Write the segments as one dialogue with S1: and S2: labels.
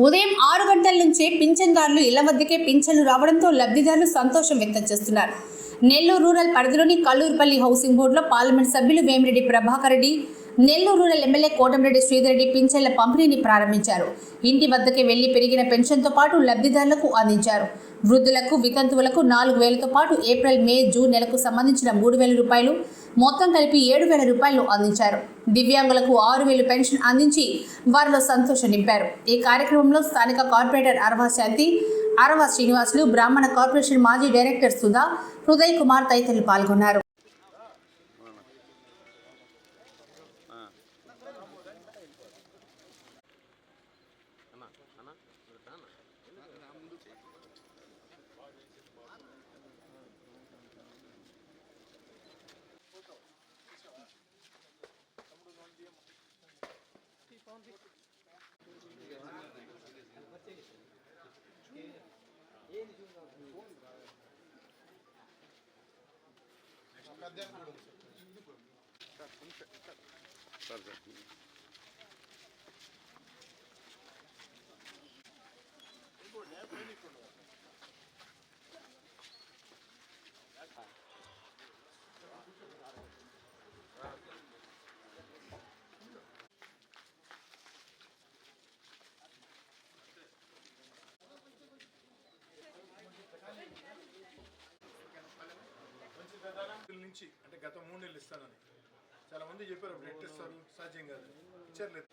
S1: ఉదయం 6 గంటల నుంచే పింఛన్దారులు ఇళ్ల వద్దకే పింఛన్లు రావడంతో లబ్ధిదారులు సంతోషం వ్యక్తం చేస్తున్నారు. నెల్లూరు రూరల్ పరిధిలోని కల్లూరుపల్లి హౌసింగ్ బోర్డులో పార్లమెంట్ సభ్యులు వేమిరెడ్డి ప్రభాకర్ రెడ్డి, నెల్లూరు రూరల్ ఎమ్మెల్యే కోటమిరెడ్డి శ్రీధర్ రెడ్డి పింఛన్ల పంపిణీని ప్రారంభించారు. ఇంటి వద్దకే వెళ్లి పెరిగిన పెన్షన్తో పాటు లబ్ధిదారులకు అందించారు. వృద్ధులకు, వితంతువులకు 4,000తో పాటు ఏప్రిల్, మే, జూన్ నెలకు సంబంధించిన 3,000 రూపాయలు, మొత్తం కలిపి 7,000 రూపాయలు అందించారు. దివ్యాంగులకు 6,000 పెన్షన్ అందించి వారిలో సంతోషం నింపారు. ఈ కార్యక్రమంలో స్థానిక కార్పొరేటర్ అరవా శాంతి, అరవా శ్రీనివాసులు, బ్రాహ్మణ కార్పొరేషన్ మాజీ డైరెక్టర్ సుధా, హృదయ్ కుమార్ తదితరులు పాల్గొన్నారు.
S2: నుంచి అంటే గత 3 నెలలు ఇస్తానని చాలా మంది చెప్పారు. బ్లడ్ టెస్ట్ సాధ్యం కాదు, ఇచ్చారు.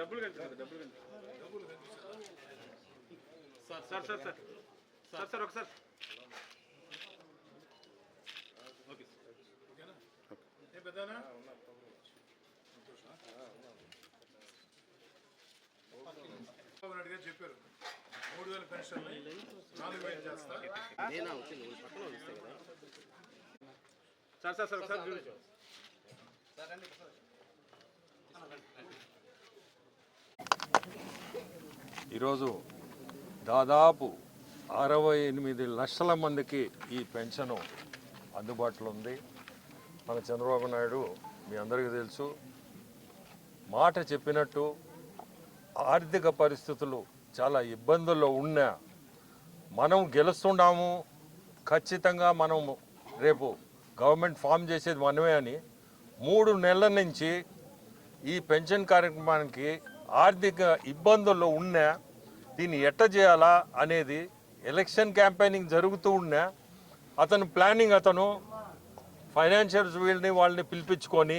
S2: డబ్బులు sir sir sir sir sir ఒకసారి ఓకే ఓకేనా? ఏ పెద్దనా రెడ్డి గారు చెప్పారు 3,000 పెన్షన్ 4,000 చేస్తా. సార్ సార్ సార్ సార్
S3: ఈరోజు దాదాపు 68 లక్షల మందికి ఈ పెన్షను అందుబాటులో ఉంది. మన చంద్రబాబు నాయుడు మీ అందరికీ తెలుసు, మాట చెప్పినట్టు ఆర్థిక పరిస్థితులు చాలా ఇబ్బందుల్లో ఉన్నా మనం గెలుస్తున్నాము, ఖచ్చితంగా మనం రేపు గవర్నమెంట్ ఫామ్ చేసేది మనమే అని 3 నెలల నుంచి ఈ పెన్షన్ కార్యక్రమానికి ఆర్థిక ఇబ్బందుల్లో ఉన్నా దీన్ని ఎట్ట చేయాలా అనేది ఎలక్షన్ క్యాంపెయినింగ్ జరుగుతూ ఉన్నా అతను ప్లానింగ్, అతను ఫైనాన్షియల్స్ వాళ్ళని పిలిపించుకొని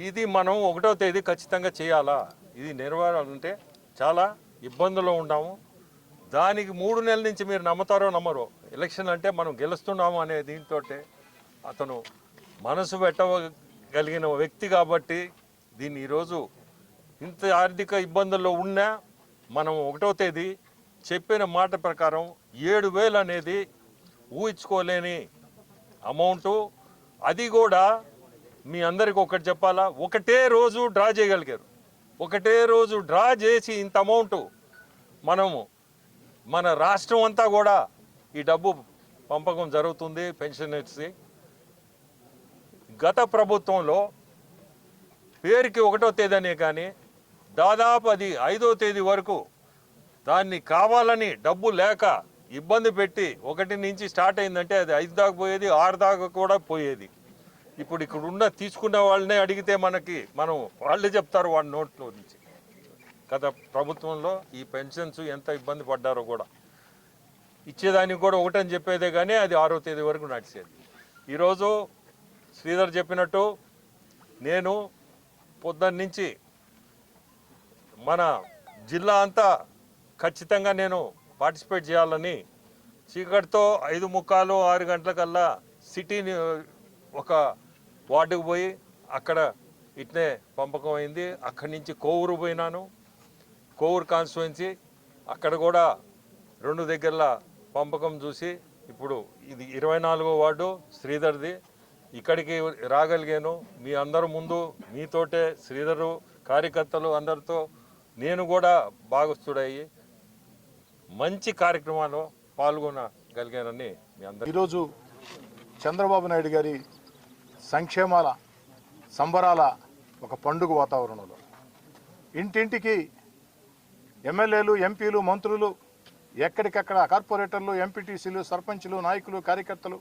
S3: ఇది మనం 1వ తేదీ ఖచ్చితంగా చేయాలా, ఇది నెరవేరాలంటే చాలా ఇబ్బందుల్లో ఉన్నాము. దానికి 3 నెలల నుంచి మీరు నమ్ముతారో నమ్మరో ఎలక్షన్ అంటే మనం గెలుస్తున్నాము అనే దీంతో అతను మనసు పెట్టగలిగిన వ్యక్తి కాబట్టి దీన్ని ఈరోజు ఇంత ఆర్థిక ఇబ్బందుల్లో ఉన్నా మనం 1వ తేదీ చెప్పిన మాట ప్రకారం 7,000 అనేది ఊహించుకోలేని అమౌంటు. అది కూడా మీ అందరికీ ఒకటి చెప్పాలా, ఒకటే రోజు డ్రా చేయగలిగారు. ఒకటే రోజు డ్రా చేసి ఇంత అమౌంట్ మనము మన రాష్ట్రం అంతా కూడా ఈ డబ్బు పంపకం జరుగుతుంది పెన్షనర్స్కి. గత ప్రభుత్వంలో పేరుకి 1వ తేదీ అనే కానీ దాదాపు అది 5వ తేదీ వరకు దాన్ని కావాలని డబ్బు లేక ఇబ్బంది పెట్టి 1 నుంచి స్టార్ట్ అయిందంటే అది 5 దాకా పోయేది, 6 దాకా కూడా పోయేది. ఇప్పుడు ఇక్కడ ఉన్న తీసుకున్న వాళ్ళనే అడిగితే మనం వాళ్ళే చెప్తారు వాళ్ళ నోట్లో నుంచి గత ప్రభుత్వంలో ఈ పెన్షన్స్ ఎంత ఇబ్బంది పడ్డారో కూడా. ఇచ్చేదానికి కూడా 1 అని చెప్పేదే కానీ అది 6వ తేదీ వరకు నడిచేది. ఈరోజు శ్రీధర్ చెప్పినట్టు నేను పొద్దున్న నుంచి మన జిల్లా అంతా ఖచ్చితంగా నేను పార్టిసిపేట్ చేయాలని చీకటితో 5:45, 6 గంటలకల్లా సిటీని ఒక వార్డుకు పోయి అక్కడ ఇట్నే పంపకం అయింది. అక్కడి నుంచి కోవూరు పోయినాను, కోవూరు కాన్స్టిట్యుయెన్సీ అక్కడ కూడా 2 దగ్గరల పంపకం చూసి ఇప్పుడు ఇది 24వ వార్డు శ్రీధర్ది, ఇక్కడికి రాగలిగాను. మీ అందరి ముందు మీతోటే శ్రీధరు కార్యకర్తలు అందరితో నేను కూడా భాగస్థుడయ్యి మంచి కార్యక్రమాల్లో పాల్గొనగలిగానని మీ అందరూ.
S2: ఈరోజు చంద్రబాబు నాయుడు గారి సంక్షేమాల సంబరాల ఒక పండుగ వాతావరణంలో ఇంటింటికి ఎమ్మెల్యేలు, ఎంపీలు, మంత్రులు, ఎక్కడికక్కడ కార్పొరేటర్లు, ఎంపీటీసీలు, సర్పంచులు, నాయకులు, కార్యకర్తలు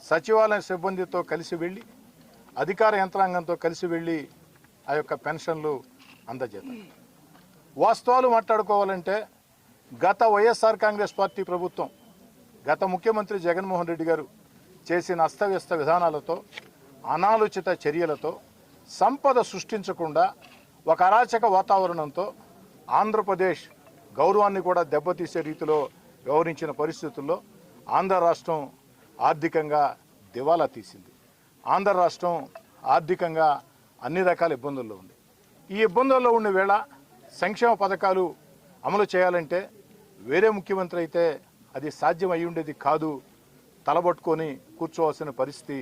S2: సచివాలయ సిబ్బందితో కలిసి వెళ్ళి, అధికార యంత్రాంగంతో కలిసి వెళ్ళి ఆ యొక్క పెన్షన్లు అందజేస్తారు. వాస్తవాలు మాట్లాడుకోవాలంటే గత వైఎస్ఆర్ కాంగ్రెస్ పార్టీ ప్రభుత్వం, గత ముఖ్యమంత్రి జగన్మోహన్ రెడ్డి గారు చేసిన అస్తవ్యస్త విధానాలతో, అనాలోచిత చర్యలతో సంపద సృష్టించకుండా ఒక అరాచక వాతావరణంతో ఆంధ్రప్రదేశ్ గౌరవాన్ని కూడా దెబ్బతీసే రీతిలో వ్యవహరించిన పరిస్థితుల్లో ఆంధ్ర రాష్ట్రం ఆర్థికంగా దివాలా తీసింది. ఆంధ్ర రాష్ట్రం ఆర్థికంగా అన్ని రకాల ఇబ్బందుల్లో ఉంది. ఈ ఇబ్బందుల్లో ఉన్న వేళ సంక్షేమ పథకాలు అమలు చేయాలంటే వేరే ముఖ్యమంత్రి అయితే అది సాధ్యం అయి ఉండేది కాదు, తలబట్టుకొని కూర్చోవలసిన పరిస్థితి.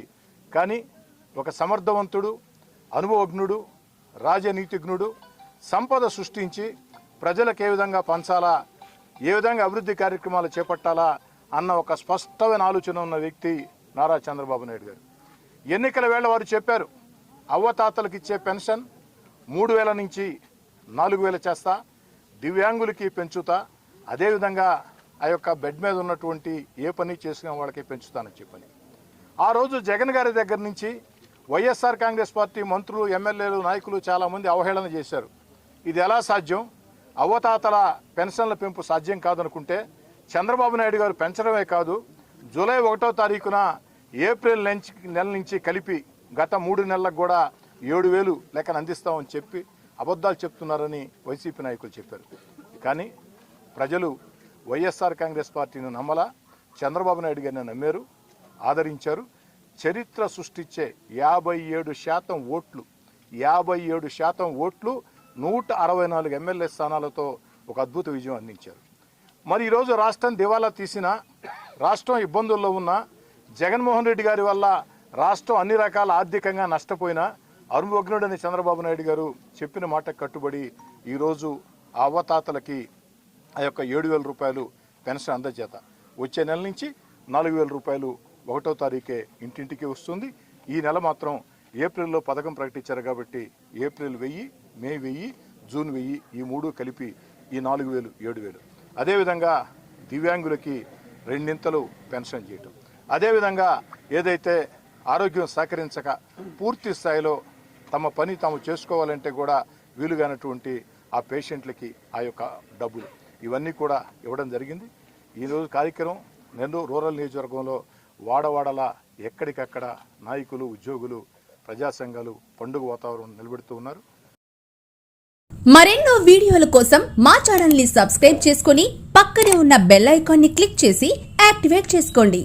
S2: కానీ ఒక సమర్థవంతుడు, అనుభవజ్ఞుడు, రాజనీతిజ్ఞుడు సంపద సృష్టించి ప్రజలకు ఏ విధంగా పంచాలా, ఏ విధంగా అభివృద్ధి కార్యక్రమాలు చేపట్టాలా అన్న ఒక స్పష్టమైన ఆలోచన ఉన్న వ్యక్తి నారా చంద్రబాబు నాయుడు గారు. ఎన్నికల వేళ వారు చెప్పారు, అవ్వతాతలకు ఇచ్చే పెన్షన్ 3,000 నుంచి 4,000 చేస్తా, దివ్యాంగులకి పెంచుతా, అదేవిధంగా ఆ యొక్క బెడ్ మీద ఉన్నటువంటి ఏ పని చేసిన వాళ్ళకి పెంచుతానని చెప్పని. ఆ రోజు జగన్ గారి దగ్గర నుంచి వైఎస్ఆర్ కాంగ్రెస్ పార్టీ మంత్రులు, ఎమ్మెల్యేలు, నాయకులు చాలామంది అవహేళన చేశారు. ఇది ఎలా సాధ్యం, అవ్వతాతల పెన్షన్ల పెంపు సాధ్యం కాదనుకుంటే చంద్రబాబు నాయుడు గారు పెంచడమే కాదు, జూలై 1వ తారీఖున ఏప్రిల్ నెల నుంచి కలిపి గత 3 నెలలకు కూడా 7,000 లెక్కన అందిస్తామని చెప్పి అబద్ధాలు చెప్తున్నారని వైసీపీ నాయకులు చెప్పారు. కానీ ప్రజలు వైఎస్ఆర్ కాంగ్రెస్ పార్టీని నమ్మలా, చంద్రబాబు నాయుడు గారిని నమ్మారు, ఆదరించారు. చరిత్ర సృష్టించే 57% ఓట్లు, 57% ఓట్లు, 164 ఎమ్మెల్యే స్థానాలతో ఒక అద్భుత విజయం అందించారు. మరి ఈరోజు రాష్ట్రం దివాలా తీసినా, రాష్ట్రం ఇబ్బందుల్లో ఉన్న, జగన్మోహన్ రెడ్డి గారి వల్ల రాష్ట్రం అన్ని రకాల ఆర్థికంగా నష్టపోయినా అనుభవజ్ఞుడని చంద్రబాబు నాయుడు గారు చెప్పిన మాట కట్టుబడి ఈరోజు ఆ అవ్వతాతలకి ఆ యొక్క 7,000 రూపాయలు పెన్షన్ అందజేత వచ్చే నెల నుంచి 4,000 రూపాయలు 1వ తారీఖే ఇంటింటికి వస్తుంది. ఈ నెల మాత్రం ఏప్రిల్లో పథకం ప్రకటించారు కాబట్టి ఏప్రిల్ 1000, మే 1000, జూన్ 1000, ఈ 3 కలిపి ఈ 4,000, 7,000. అదేవిధంగా దివ్యాంగులకి 2 పెన్షన్ చేయటం. అదేవిధంగా ఏదైతే ఆరోగ్యం సహకరించక పూర్తి స్థాయిలో తమ పని తాము చేసుకోవాలంటే కూడా వీలుగానటువంటి ఆ పేషెంట్లకి ఆ యొక్క డబ్బులు ఇవన్నీ కూడా ఇవ్వడం జరిగింది. ఈరోజు కార్యక్రమం నెల్లూరు రూరల్ నియోజకవర్గంలో వాడవాడలా ఎక్కడికక్కడ నాయకులు, ఉద్యోగులు, ప్రజా సంఘాలు పండుగ వాతావరణం నిలబెడుతూ ఉన్నారు.
S1: మరెన్నో వీడియోల కోసం మా ఛానల్ ని సబ్స్క్రైబ్ చేసుకుని పక్కనే ఉన్న బెల్ ఐకాన్ ని క్లిక్ చేసి యాక్టివేట్ చేసుకోండి.